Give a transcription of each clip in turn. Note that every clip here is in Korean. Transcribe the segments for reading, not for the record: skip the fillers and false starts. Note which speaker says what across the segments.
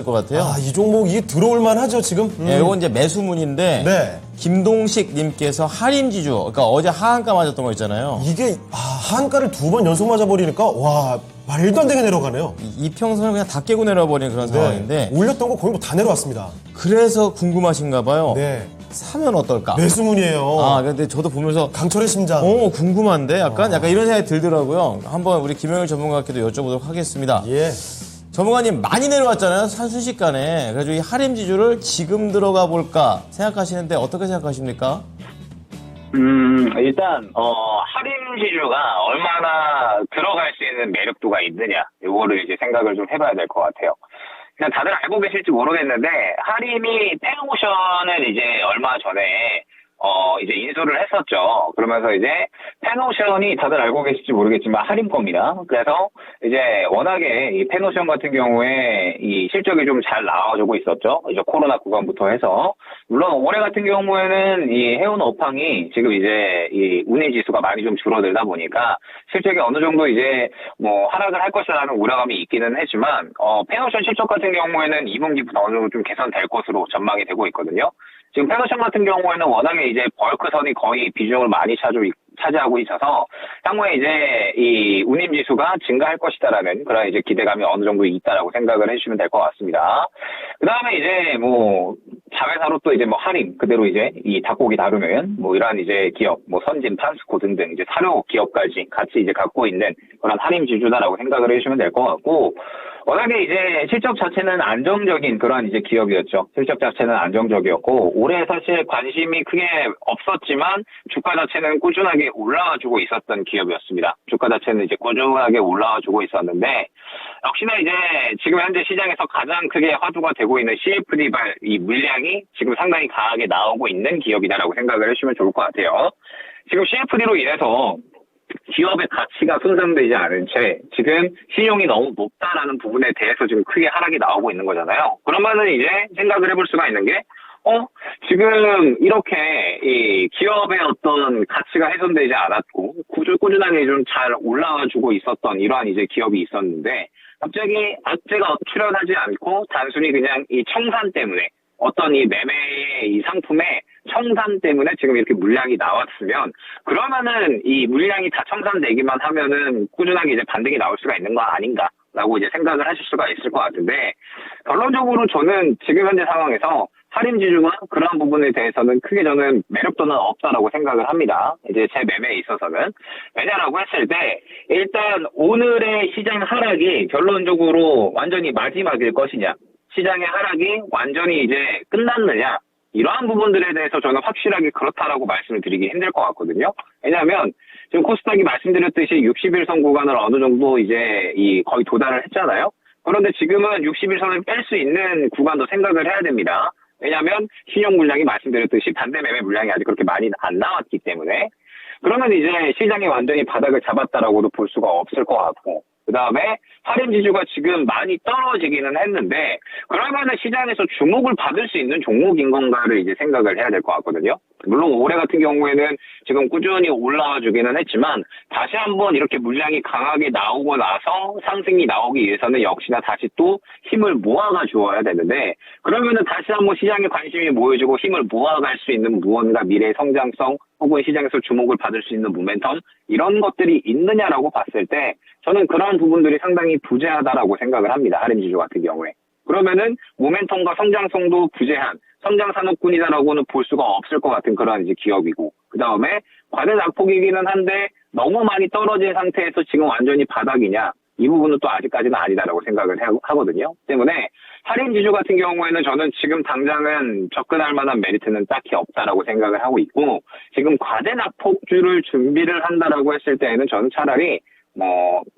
Speaker 1: 것 같아요.
Speaker 2: 아, 이 종목 이게 들어올만 하죠, 지금?
Speaker 1: 네, 이건 이제 매수문인데
Speaker 2: 네.
Speaker 1: 김동식 님께서 할인지주, 그러니까 어제 하한가 맞았던 거 있잖아요.
Speaker 2: 이게 하한가를 두 번 연속 맞아버리니까 와, 말도 안 되게 내려가네요.
Speaker 1: 이평선을 그냥 다 깨고 내려버리는 그런 상황인데
Speaker 2: 올렸던 거 거의 뭐 다 내려왔습니다.
Speaker 1: 그래서 궁금하신가 봐요.
Speaker 2: 네.
Speaker 1: 사면 어떨까?
Speaker 2: 매수문이에요.
Speaker 1: 아, 근데 저도 보면서
Speaker 2: 강철의 심장.
Speaker 1: 궁금한데 약간 이런 생각이 들더라고요. 한번 우리 김영일 전문가께도 여쭤보도록 하겠습니다.
Speaker 2: 예.
Speaker 1: 전문가님 많이 내려왔잖아요. 순식간에. 그래서 이 할인 지주를 지금 들어가 볼까 생각하시는데 어떻게 생각하십니까?
Speaker 3: 일단, 할인 지주가 얼마나 들어갈 수 있는 매력도가 있느냐, 요거를 이제 생각을 좀 해봐야 될 것 같아요. 그냥 다들 알고 계실지 모르겠는데, 할인이 페노션을 이제 얼마 전에, 이제 인수를 했었죠. 그러면서 이제, 페노션이 다들 알고 계실지 모르겠지만 할인 겁니다. 그래서 이제 워낙에 이 페노션 같은 경우에 이 실적이 좀 잘 나와주고 있었죠. 이제 코로나 구간부터 해서. 물론 올해 같은 경우에는 이 해운 업황이 지금 이제 이 운임 지수가 많이 좀 줄어들다 보니까 실적이 어느 정도 이제 뭐 하락을 할 것이라는 우려감이 있기는 했지만, 페노션 실적 같은 경우에는 2분기부터 어느 정도 좀 개선될 것으로 전망이 되고 있거든요. 지금 페노션 같은 경우에는 워낙에 이제 벌크선이 거의 비중을 많이 차지하고 있어서 향후에 이제 이 운임 지수가 증가할 것이다라는 그런 이제 기대감이 어느 정도 있다라고 생각을 해주시면 될 것 같습니다. 그 다음에 이제 뭐 자회사로 또 이제 뭐 할인 그대로 이제 이 닭고기 다루는 뭐 이러한 이제 기업 뭐 선진 판스코 등등 이제 사료 기업까지 같이 이제 갖고 있는 그런 할인 지주다라고 생각을 해주시면 될 것 같고, 워낙에 이제 실적 자체는 안정적인 그런 이제 기업이었죠. 실적 자체는 안정적이었고, 올해 사실 관심이 크게 없었지만 주가 자체는 꾸준하게 올라와주고 있었던 기업이었습니다. 주가 자체는 이제 꾸준하게 올라와주고 있었는데, 역시나 이제 지금 현재 시장에서 가장 크게 화두가 되고 있는 CFD발 이 물량이 지금 상당히 강하게 나오고 있는 기업이다라고 생각을 해주시면 좋을 것 같아요. 지금 CFD로 인해서 기업의 가치가 손상되지 않은 채 지금 신용이 너무 높다라는 부분에 대해서 지금 크게 하락이 나오고 있는 거잖아요. 그러면은 이제 생각을 해볼 수가 있는 게, 지금 이렇게 이 기업의 어떤 가치가 훼손되지 않았고 꾸준하게 좀 잘 올라와주고 있었던 이러한 이제 기업이 있었는데, 갑자기 악재가 출현하지 않고 단순히 그냥 이 청산 때문에 어떤 이 매매의 이 상품의 청산 때문에 지금 이렇게 물량이 나왔으면, 그러면은 이 물량이 다 청산되기만 하면은 꾸준하게 이제 반등이 나올 수가 있는 거 아닌가라고 이제 생각을 하실 수가 있을 것 같은데, 결론적으로 저는 지금 현재 상황에서 할인 지주가 그러한 부분에 대해서는 크게 저는 매력도는 없다라고 생각을 합니다. 이제 제 매매에 있어서는. 왜냐라고 했을 때, 일단 오늘의 시장 하락이 결론적으로 완전히 마지막일 것이냐, 시장의 하락이 완전히 이제 끝났느냐, 이러한 부분들에 대해서 저는 확실하게 그렇다라고 말씀을 드리기 힘들 것 같거든요. 왜냐하면 지금 코스닥이 말씀드렸듯이 60일선 구간을 어느 정도 이제 거의 도달을 했잖아요. 그런데 지금은 60일선을 뺄 수 있는 구간도 생각을 해야 됩니다. 왜냐하면 신용 물량이 말씀드렸듯이 반대 매매 물량이 아직 그렇게 많이 안 나왔기 때문에, 그러면 이제 시장이 완전히 바닥을 잡았다라고도 볼 수가 없을 것 같고, 그 다음에 할인 지주가 지금 많이 떨어지기는 했는데, 그러면은 시장에서 주목을 받을 수 있는 종목인 건가를 이제 생각을 해야 될 것 같거든요. 물론 올해 같은 경우에는 지금 꾸준히 올라와 주기는 했지만, 다시 한번 이렇게 물량이 강하게 나오고 나서 상승이 나오기 위해서는 역시나 다시 또 힘을 모아가 주어야 되는데, 그러면은 다시 한번 시장에 관심이 모여지고 힘을 모아갈 수 있는 무언가 미래의 성장성 혹은 시장에서 주목을 받을 수 있는 모멘텀, 이런 것들이 있느냐라고 봤을 때 저는 그러한 부분들이 상당히 부재하다라고 생각을 합니다. 할인 지주 같은 경우에. 그러면은 모멘텀과 성장성도 부재한 성장 산업군이다라고는 볼 수가 없을 것 같은 그런 이제 기업이고, 그 다음에 과대 낙폭이기는 한데 너무 많이 떨어진 상태에서 지금 완전히 바닥이냐, 이 부분은 또 아직까지는 아니다라고 생각을 하거든요. 때문에 할인 지주 같은 경우에는 저는 지금 당장은 접근할 만한 메리트는 딱히 없다라고 생각을 하고 있고, 지금 과대 낙폭주를 준비를 한다라고 했을 때에는 저는 차라리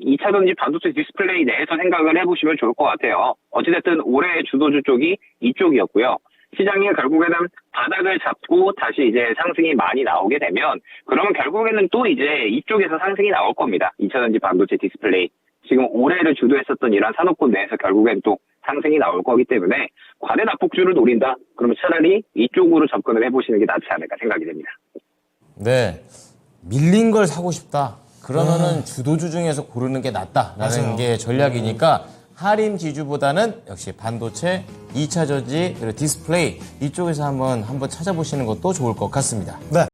Speaker 3: 2차전지 반도체 디스플레이 내에서 생각을 해보시면 좋을 것 같아요. 어찌됐든 올해의 주도주 쪽이 이쪽이었고요. 시장이 결국에는 바닥을 잡고 다시 이제 상승이 많이 나오게 되면, 그러면 결국에는 또 이제 이쪽에서 상승이 나올 겁니다. 2차전지 반도체 디스플레이. 지금 올해를 주도했었던 이런 산업군 내에서 결국엔 또 상승이 나올 거기 때문에 과대 낙폭주를 노린다? 그러면 차라리 이쪽으로 접근을 해보시는 게 낫지 않을까 생각이 됩니다.
Speaker 1: 네. 밀린 걸 사고 싶다. 그러면은 주도주 중에서 고르는 게 낫다라는 게 전략이니까 하림 지주보다는 역시 반도체, 2차 전지, 그리고 디스플레이 이쪽에서 한번 찾아보시는 것도 좋을 것 같습니다.
Speaker 2: 네.